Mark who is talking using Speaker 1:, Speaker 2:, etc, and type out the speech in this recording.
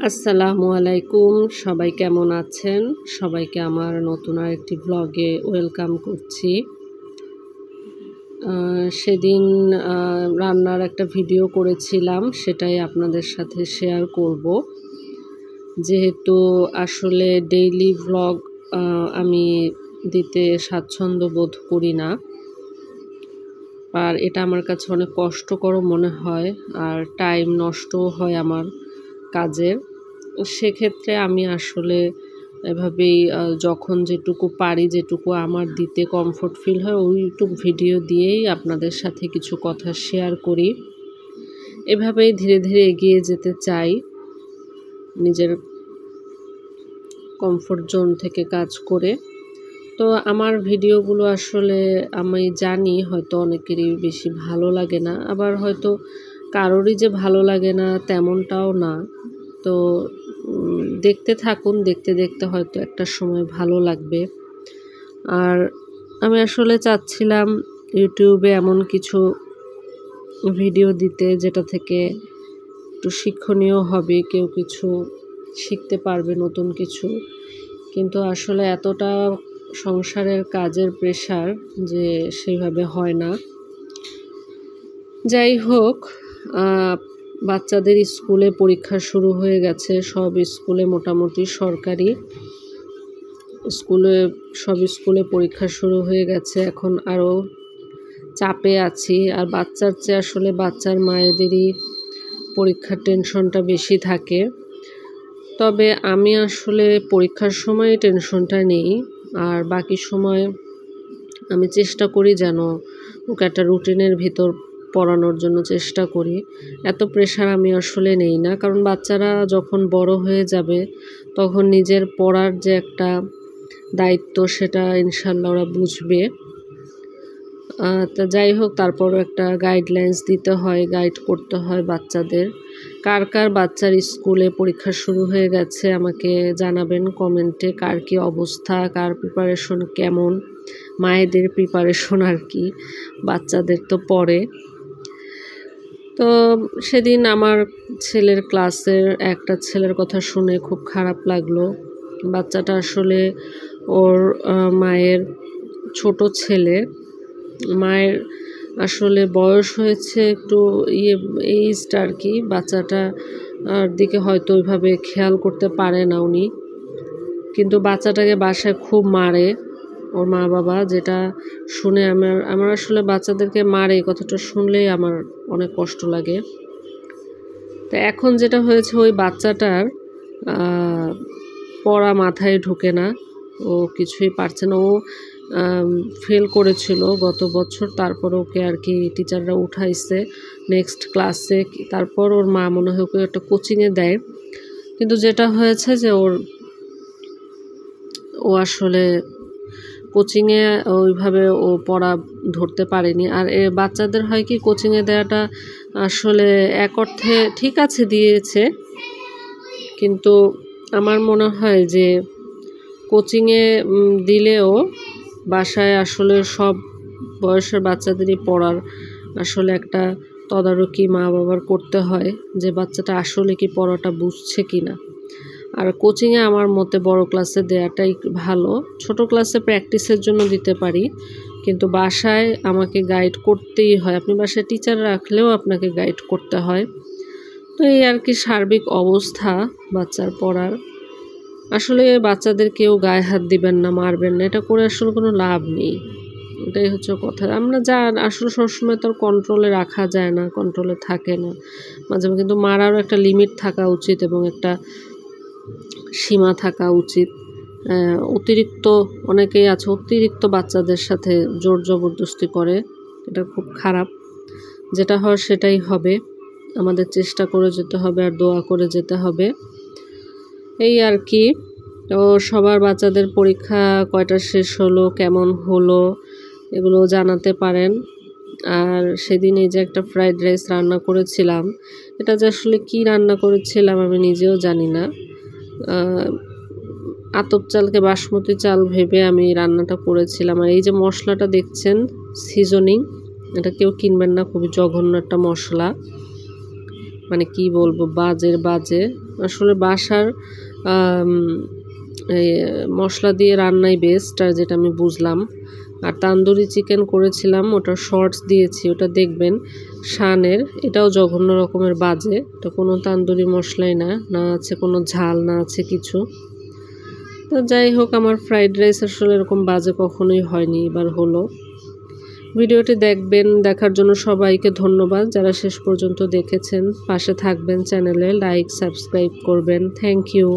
Speaker 1: আসসালামু আলাইকুম, সবাই কেমন আছেন? সবাইকে আমার নতুন আরেকটি ব্লগে ওয়েলকাম করছি। সেদিন রান্নার একটা ভিডিও করেছিলাম, সেটাই আপনাদের সাথে শেয়ার করব। যেহেতু আসলে ডেইলি ব্লগ আমি দিতে স্বাচ্ছন্দ্য বোধ করি না, আর এটা আমার কাছে অনেক কষ্টকর মনে হয়, আর টাইম নষ্টও হয় আমার কাজের। সেক্ষেত্রে আমি আসলে এভাবেই যখন যেটুকু পারি, যেটুকু আমার দিতে কমফোর্ট ফিল হয়, ওইটুকু ভিডিও দিয়েই আপনাদের সাথে কিছু কথা শেয়ার করি। এভাবেই ধীরে ধীরে এগিয়ে যেতে চাই, নিজের কমফোর্ট জোন থেকে কাজ করে। তো আমার ভিডিওগুলো আসলে আমি জানি হয়তো অনেকেরই বেশি ভালো লাগে না, আবার হয়তো কারোরই যে ভালো লাগে না তেমনটাও না। তো দেখতে থাকুন, দেখতে দেখতে হয়তো একটা সময় ভালো লাগবে। আর আমি আসলে চাচ্ছিলাম ইউটিউবে এমন কিছু ভিডিও দিতে যেটা থেকে একটু শিক্ষণীয় হবে, কেউ কিছু শিখতে পারবে নতুন কিছু। কিন্তু আসলে এতটা সংসারের কাজের প্রেশার যে সেভাবে হয় না। যাই হোক, বাচ্চাদের স্কুলে পরীক্ষা শুরু হয়ে গেছে। সব স্কুলে মোটামুটি সরকারি সব স্কুলে পরীক্ষা শুরু হয়ে গেছে। এখন আরও চাপে আছি। আর বাচ্চার চেয়ে আসলে বাচ্চার মায়েদেরই পরীক্ষার টেনশনটা বেশি থাকে। তবে আমি আসলে পরীক্ষার সময় টেনশনটা নেই, আর বাকি সময় আমি চেষ্টা করি যেন ওকে একটা রুটিনের ভিতর পড়ানোর জন্য চেষ্টা করি। এত প্রেশার আমি আসলে নেই না, কারণ বাচ্চারা যখন বড় হয়ে যাবে তখন নিজের পড়ার যে একটা দায়িত্ব সেটা ইনশাল্লাহ ওরা বুঝবে। তা যাই হোক, তারপরও একটা গাইডলাইন্স দিতে হয়, গাইড করতে হয় বাচ্চাদের। কার কার বাচ্চার স্কুলে পরীক্ষা শুরু হয়ে গেছে আমাকে জানাবেন কমেন্টে, কার কী অবস্থা, কার প্রিপারেশন কেমন, মায়েদের প্রিপারেশন আর কি, বাচ্চাদের তো পরে। তো সেদিন আমার ছেলের ক্লাসের একটা ছেলের কথা শুনে খুব খারাপ লাগলো। বাচ্চাটা আসলে ওর মায়ের ছোট ছেলে, মায়ের আসলে বয়স হয়েছে একটু এইজটা আর কি, বাচ্চাটার দিকে হয়তো ওইভাবে খেয়াল করতে পারে না উনি, কিন্তু বাচ্চাটাকে বাসায় খুব মারে ওর মা বাবা। যেটা শুনে আমার আসলে বাচ্চাদেরকে মারে এই কথাটা শুনলেই আমার অনেক কষ্ট লাগে। তো এখন যেটা হয়েছে, ওই বাচ্চাটার পড়া মাথায় ঢোকে না, ও কিছুই পারছে না। ও ফেল করেছিল গত বছর, তারপর ওকে আর কি টিচাররা উঠাইছে নেক্সট ক্লাসে। তারপর ওর মা মনে হয় ওকে একটা কোচিংয়ে দেয়, কিন্তু যেটা হয়েছে যে ও আসলে কোচিংয়ে ওইভাবে ও পড়া ধরতে পারেনি। আর বাচ্চাদের হয় কি, কোচিংয়ে দেওয়াটা আসলে এক অর্থে ঠিক আছে, দিয়েছে, কিন্তু আমার মনে হয় যে কোচিংয়ে দিলেও বাসায় আসলে সব বয়সের বাচ্চাদেরই পড়ার আসলে একটা তদারকি মা বাবার করতে হয়, যে বাচ্চাটা আসলে কি পড়াটা বুঝছে কি না। আর কোচিংয়ে আমার মতে বড় ক্লাসে দেওয়াটাই ভালো। ছোট ক্লাসে প্র্যাকটিসের জন্য দিতে পারি, কিন্তু বাসায় আমাকে গাইড করতেই হয়। আপনি বাসায় টিচার রাখলেও আপনাকে গাইড করতে হয়। তো এই আর কি সার্বিক অবস্থা বাচ্চার পড়ার। আসলে বাচ্চাদের কেউ গায়ে হাত দিবেন না, মারবেন না, এটা করে আসলে কোনো লাভ নেই। এটাই হচ্ছে কথা। আমরা যা আসলে সবসময় তো কন্ট্রোলে রাখা যায় না, কন্ট্রোলে থাকে না মাঝে মাঝে, কিন্তু মারারও একটা লিমিট থাকা উচিত এবং একটা সীমা থাকা উচিত। অতিরিক্ত অনেকেই আছে অতিরিক্ত বাচ্চাদের সাথে জোর জবরদস্তি করে, এটা খুব খারাপ। যেটা হয় সেটাই হবে, আমাদের চেষ্টা করে যেতে হবে আর দোয়া করে যেতে হবে, এই আর কি। তো সবার বাচ্চাদের পরীক্ষা কয়টা শেষ হলো, কেমন হলো, এগুলো জানাতে পারেন। আর সেদিন এই যে একটা ফ্রাইড রাইস রান্না করেছিলাম, এটা যে আসলে কি রান্না করেছিলাম আমি নিজেও জানি না। আতপ চালকে বাসমতি চাল ভেবে আমি রান্নাটা করেছিলাম। আর এই যে মশলাটা দেখছেন সিজনিং, এটা কেউ কিনবেন না, খুবই জঘন্য একটা মশলা। মানে কি বলবো, বাজে আসলে বাসার মশলা দিয়ে রান্নাই বেস্ট, আর যেটা আমি বুঝলাম। আর তান্দুরি চিকেন করেছিলাম, ওটা শর্টস দিয়েছি, ওটা দেখবেন শানের। এটাও জঘন্য রকমের বাজে, এটা কোনো তান্দুরি মশলাই না, না আছে কোনো ঝাল, না আছে কিছু। তো যাই হোক, আমার ফ্রাইড রাইস আসলে এরকম বাজে কখনোই হয়নি, এবার হলো। ভিডিওটি দেখবেন, দেখার জন্য সবাইকে ধন্যবাদ। যারা শেষ পর্যন্ত দেখেছেন, পাশে থাকবেন, চ্যানেলে লাইক সাবস্ক্রাইব করবেন। Thank you.